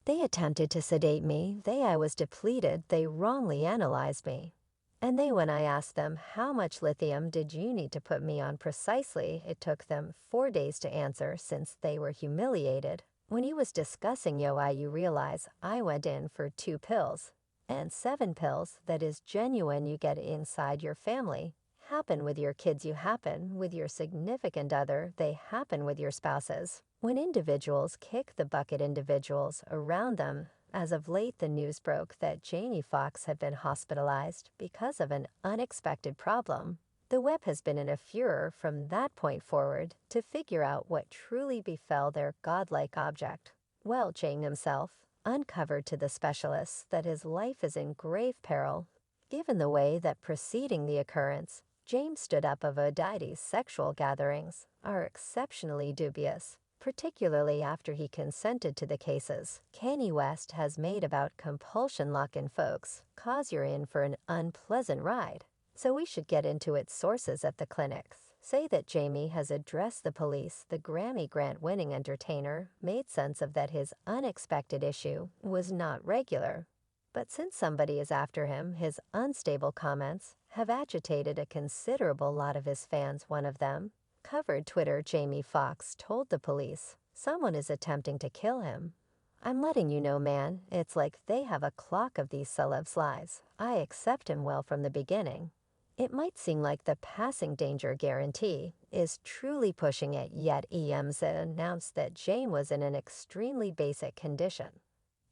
They attempted to sedate me. I was depleted. They wrongly analyzed me. And when I asked them how much lithium did you need to put me on precisely, it took them 4 days to answer since they were humiliated. When you was discussing you realize I went in for 2 pills. And 7 pills that is genuine you get inside your family. Happen with your kids, you happen with your significant other, they happen with your spouses. When individuals kick the bucket individuals around them, as of late the news broke that Jamie Foxx had been hospitalized because of an unexpected problem. The web has been in a furor from that point forward to figure out what truly befell their godlike object. Well, Jane himself uncovered to the specialists that his life is in grave peril. Given the way that preceding the occurrence, James stood up of Odite's sexual gatherings are exceptionally dubious, particularly after he consented to the cases Kanye West has made about compulsion lock-in. Folks, cause you're in for an unpleasant ride. So we should get into its sources at the clinics. Say that Jamie has addressed the police. The Grammy grant-winning entertainer made sense of that his unexpected issue was not regular. But since somebody is after him, his unstable comments have agitated a considerable lot of his fans. One of them covered Twitter. Jamie Foxx told the police, "Someone is attempting to kill him. I'm letting you know, man, it's like they have a clock of these celebs' lives. I accept him well from the beginning. It might seem like the passing danger guarantee is truly pushing it, yet EMZ announced that Jane was in an extremely basic condition.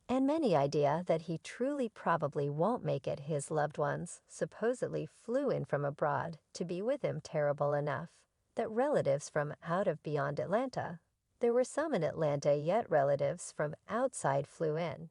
And many idea that he truly probably won't make it. His loved ones supposedly flew in from abroad to be with him. Terrible enough that relatives from out of beyond Atlanta. There were some in Atlanta, yet relatives from outside flew in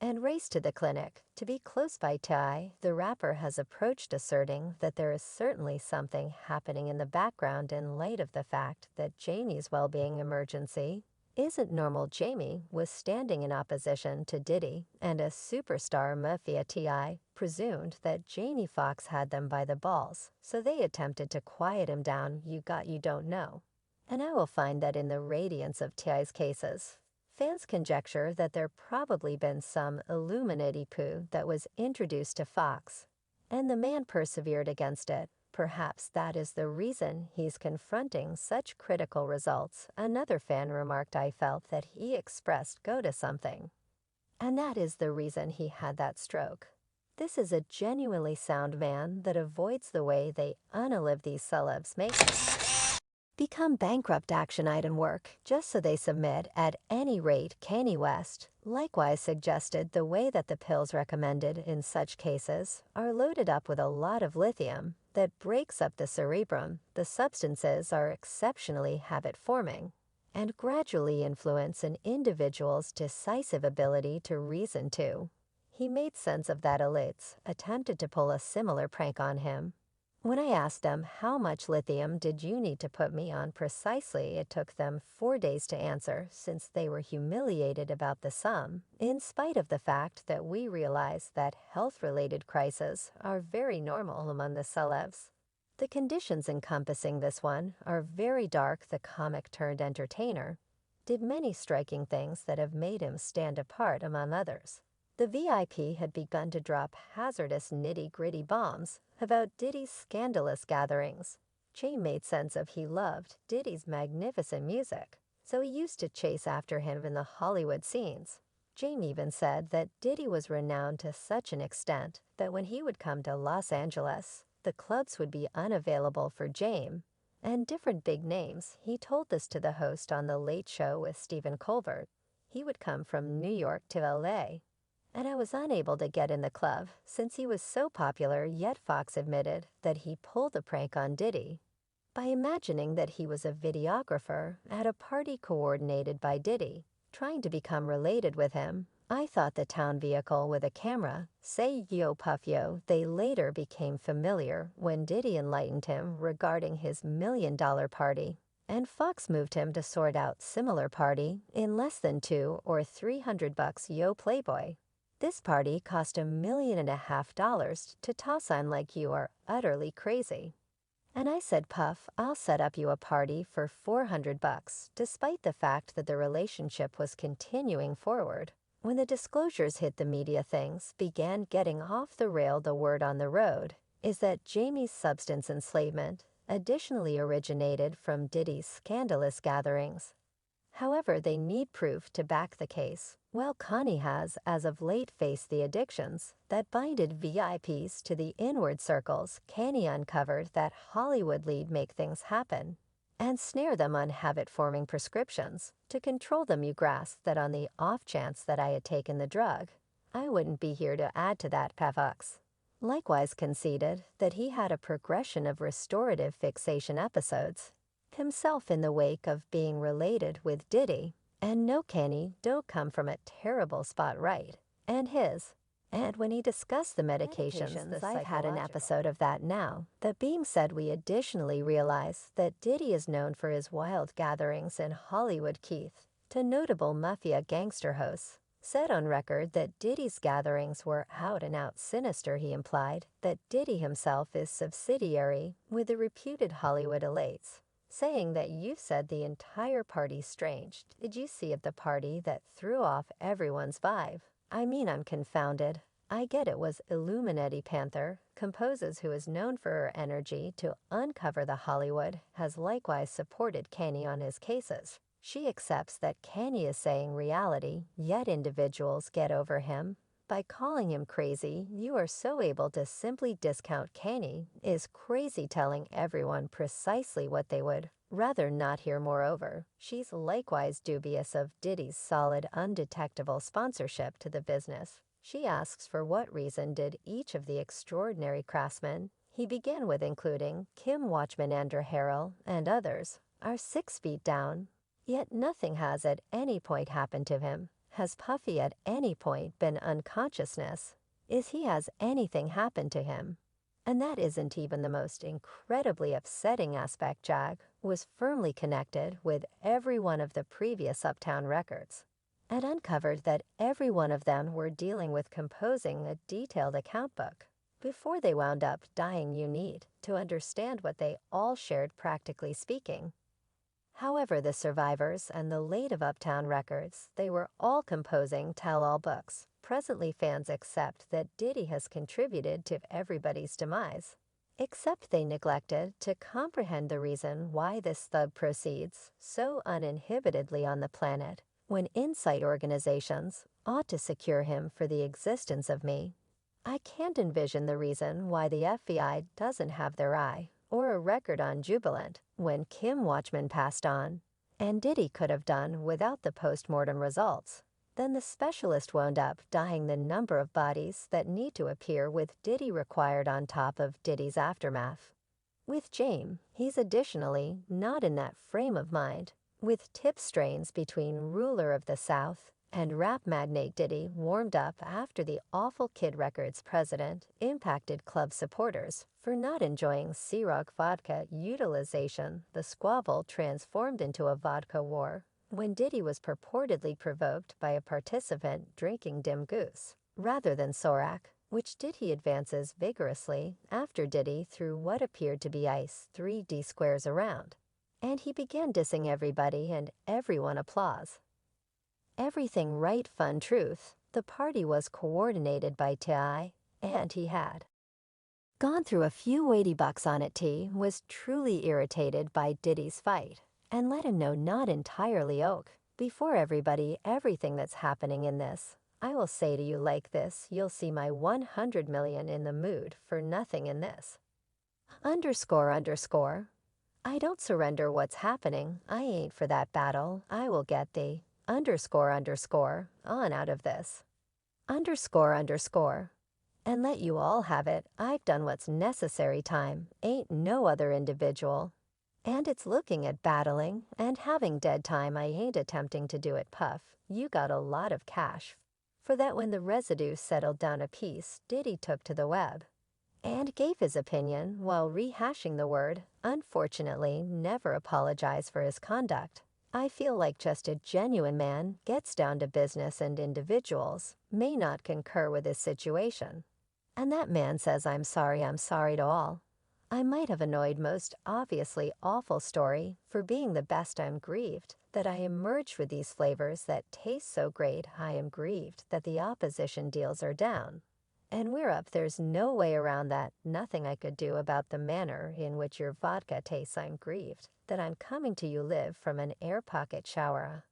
and raced to the clinic to be close by. Ty, the rapper, has approached asserting that there is certainly something happening in the background in light of the fact that Jamie's well-being emergency isn't normal. Jamie was standing in opposition to Diddy and a superstar mafia. T.I. presumed that Jamie Foxx had them by the balls, so they attempted to quiet him down. You don't know. And I will find that in the radiance of T.I.'s cases, fans conjecture that there probably been some Illuminati poo that was introduced to Fox, and the man persevered against it. Perhaps that is the reason he's confronting such critical results. Another fan remarked, "I felt that he expressed go to something, and that is the reason he had that stroke." This is a genuinely sound man that avoids the way they unalive these celebs make become bankrupt. Action item work just so they submit. At any rate, Kanye West likewise suggested the way that the pills recommended in such cases are loaded up with a lot of lithium that breaks up the cerebrum. The substances are exceptionally habit-forming and gradually influence an individual's decisive ability to reason too. He made sense of that. Elites attempted to pull a similar prank on him. When I asked them how much lithium did you need to put me on precisely, it took them 4 days to answer since they were humiliated about the sum, in spite of the fact that we realize that health-related crises are very normal among the celebs. The conditions encompassing this one are very dark. The comic-turned-entertainer did many striking things that have made him stand apart among others. The VIP had begun to drop hazardous nitty-gritty bombs about Diddy's scandalous gatherings. Jay made sense of he loved Diddy's magnificent music, so he used to chase after him in the Hollywood scenes. Jane even said that Diddy was renowned to such an extent that when he would come to Los Angeles, the clubs would be unavailable for Jame and different big names. He told this to the host on The Late Show with Stephen Colbert. He would come from New York to LA, and I was unable to get in the club since he was so popular. Yet Fox admitted that he pulled the prank on Diddy by imagining that he was a videographer at a party coordinated by Diddy, trying to become related with him. I thought the town vehicle with a camera, say Yo Puff Yo. They later became familiar when Diddy enlightened him regarding his $1 million party, and Fox moved him to sort out similar party in less than $200 or $300. Yo Playboy. This party cost $1.5 million to toss on. Like, you are utterly crazy. And I said, Puff, I'll set up you a party for $400, despite the fact that the relationship was continuing forward. When the disclosures hit the media, things began getting off the rail. The word on the road is that Jamie's substance enslavement additionally originated from Diddy's scandalous gatherings. However, they need proof to back the case. Well, Connie has, as of late, faced the addictions that binded VIPs to the inward circles. Connie uncovered that Hollywood lead make things happen and snare them on habit-forming prescriptions. To control them, you grasp that on the off chance that I had taken the drug, I wouldn't be here to add to that. Foxx likewise conceded that he had a progression of restorative fixation episodes himself in the wake of being related with Diddy, and no, Kenny don't come from a terrible spot, right? And when he discussed the medications, I've had an episode of that now. That being said, we additionally realize that Diddy is known for his wild gatherings in Hollywood. Keith, to notable mafia gangster hosts, said on record that Diddy's gatherings were out and out sinister. He implied that Diddy himself is subsidiary with the reputed Hollywood elites, saying that you said the entire party's strange. Did you see of the party that threw off everyone's vibe? I mean, I'm confounded. I get it was Illuminati Panther, composes who is known for her energy to uncover the Hollywood, has likewise supported Kanye on his cases. She accepts that Kanye is saying reality, yet individuals get over him by calling him crazy. You are so able to simply discount Kanye is crazy, telling everyone precisely what they would rather not hear. Moreover, she's likewise dubious of Diddy's solid, undetectable sponsorship to the business. She asks for what reason did each of the extraordinary craftsmen he began with, including Kim Watchman, Andrew Harrell, and others, are 6 feet down, yet nothing has at any point happened to him. Has Puffy at any point been unconsciousness? Has anything happened to him? And that isn't even the most incredibly upsetting aspect. Jag was firmly connected with every one of the previous Uptown records and uncovered that every one of them were dealing with composing a detailed account book before they wound up dying. You need to understand what they all shared, practically speaking. However, the survivors and the late of Uptown Records, they were all composing tell-all books. Presently, fans accept that Diddy has contributed to everybody's demise, except they neglected to comprehend the reason why this thug proceeds so uninhibitedly on the planet, when insight organizations ought to secure him for the existence of me. I can't envision the reason why the FBI doesn't have their eye or a record on Jubilant when Kim Watchman passed on, and Diddy could have done without the post-mortem results. Then the specialist wound up dying. The number of bodies that need to appear with Diddy required on top of Diddy's aftermath. With James, he's additionally not in that frame of mind, with tip strains between ruler of the South and rap magnate Diddy warmed up after the awful Kid Records president impacted club supporters for not enjoying Ciroc vodka utilization. The squabble transformed into a vodka war when Diddy was purportedly provoked by a participant drinking Dim Goose rather than Ciroc, which Diddy advances vigorously after Diddy threw what appeared to be ice 3D squares around, and he began dissing everybody and everyone. Applause. Everything right, fun, truth. The party was coordinated by T.I., and he had gone through a few weighty bucks on it. T was truly irritated by Diddy's fight and let him know not entirely oak before everybody everything that's happening in this. I will say to you like this, you'll see my 100 million in the mood for nothing in this. Underscore. I don't surrender what's happening. I ain't for that battle. I will get thee. Underscore. On out of this. Underscore. And let you all have it. I've done what's necessary. Time ain't no other individual. And it's looking at battling and having dead time. I ain't attempting to do it. Puff, you got a lot of cash for that. When the residue settled down a piece, Diddy took to the web and gave his opinion while rehashing the word, unfortunately, never apologized for his conduct. I feel like just a genuine man gets down to business, and individuals may not concur with his situation. And that man says, I'm sorry to all. I might have annoyed most obviously awful story for being the best I'm grieved, that I emerge with these flavors that taste so great I am grieved that the opposition deals are down. And we're up, there's no way around that, nothing I could do about the manner in which your vodka tastes I'm grieved, that I'm coming to you live from an air pocket shower.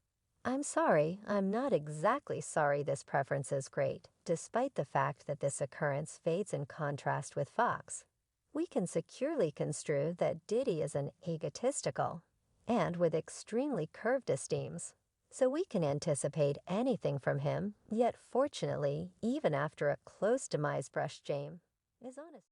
I'm sorry, I'm not exactly sorry this preference is great, despite the fact that this occurrence fades in contrast with Foxx. We can securely construe that Diddy is an egotistical, and with extremely curved esteems. So we can anticipate anything from him, yet fortunately, even after a close demise brush James is honest.